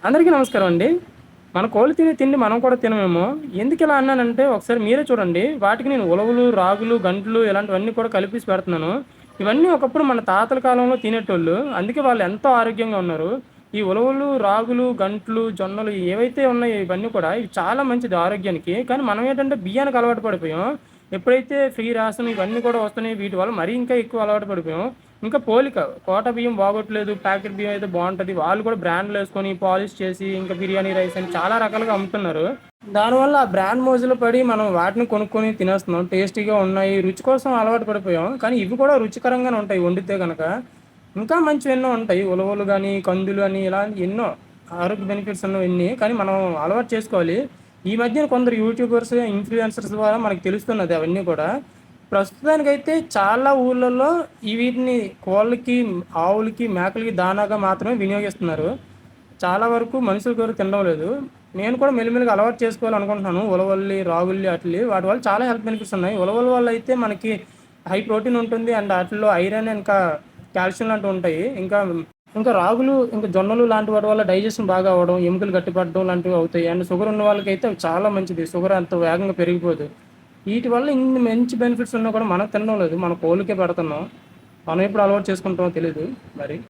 అందరికీ నమస్కారం అండి. మన కోళ్ళు తినే తిండి మనం కూడా తినమేమో! ఎందుకిలా అన్నానంటే ఒకసారి మీరే చూడండి. వాటికి నేను ఉలవలు, రాగులు, గంట్లు ఇలాంటివన్నీ కూడా కలిపేసి పెడుతున్నాను. ఇవన్నీ ఒకప్పుడు మన తాతల కాలంలో తినేటోళ్ళు. అందుకే వాళ్ళు ఎంతో ఆరోగ్యంగా ఉన్నారు. ఈ ఉలవలు, రాగులు, గంట్లు, జొన్నలు ఏవైతే ఉన్నాయో ఇవన్నీ కూడా ఇవి చాలా మంచిది ఆరోగ్యానికి. కానీ మనం ఏంటంటే బియ్యానికి అలవాటు పడిపోయాం. ఎప్పుడైతే ఫ్రీ రేషన్ ఇవన్నీ కూడా వస్తున్నాయో వీటి వల్ల మరీ ఇంకా ఎక్కువ అలవాటు పడిపోయాం. ఇంకా పోలిక. కోట బియ్యం బాగోట్లేదు. ప్యాకెట్ బియ్యం అయితే బావుంటది. వాళ్ళు కూడా బ్రాండ్‌లేసుకొని, పాలిష్ చేసి, ఇంకా బిర్యానీ రైస్ అని చాలా రకాలుగా అమ్ముతున్నారు. దానివల్ల ఆ బ్రాండ్ మోజులో పడి మనం వాటిని కొనుక్కొని తినేస్తున్నాం. టేస్టీగా ఉన్నాయి. రుచి కోసం అలవాటు పడిపోయాం. కానీ ఇవి కూడా రుచికరంగానే ఉంటాయి వండితే గనక. ఇంకా మంచివెన్నో ఉంటాయి. ఉలవలు గాని, కందులు అని ఇలా ఎన్నో ఆరోగ్య బెనిఫిట్స్ ఉన్నవన్నీ. కానీ మనం అలవాటు చేసుకోవాలి. ఈ మధ్యన కొందరు యూట్యూబర్స్, ఇన్‌ఫ్లుయెన్సర్స్ ద్వారా మనకు తెలుస్తున్నది అవన్నీ కూడా. ప్రస్తుతానికైతే చాలా ఊర్లలో వీటిని కోళ్ళకి, ఆవులకి, మేకలకి దానాగా మాత్రమే వినియోగిస్తున్నారు. చాలా వరకు మనుషులు కూడా తినడం లేదు. నేను కూడా మెల్లిమెల్లిగా అలవాటు చేసుకోవాలనుకుంటున్నాను. ఉలవల్లి, రాగుల్లి ఆటిల్లి వాటి వల్ల చాలా హెల్త్ బెనిఫిట్స్ ఉన్నాయి. ఉలవల వల్ల అయితే మనకి హై ప్రోటీన్ ఉంటుంది. అండ్ ఆటిల్లో ఐరన్ ఇంకా కాల్షియం లాంటివి ఉంటాయి. ఇంకా రాగులు, ఇంకా జొన్నలు లాంటి వాటి వల్ల డైజెషన్ బాగా అవ్వడం, ఎముకలు గట్టిపడడం లాంటివి అవుతాయి. అండ్ షుగర్ ఉన్న వాళ్ళకైతే అవి చాలా మంచిది. షుగర్ అంత వేగంగా పెరిగిపోదు. వీటి వల్ల ఇన్ని మంచి బెనిఫిట్స్ ఉన్నా కూడా మనం తినడం లేదు. మన కోళ్ళకే పెడుతున్నాం. మనం ఎప్పుడు అలవాటు చేసుకుంటామో తెలీదు మరి.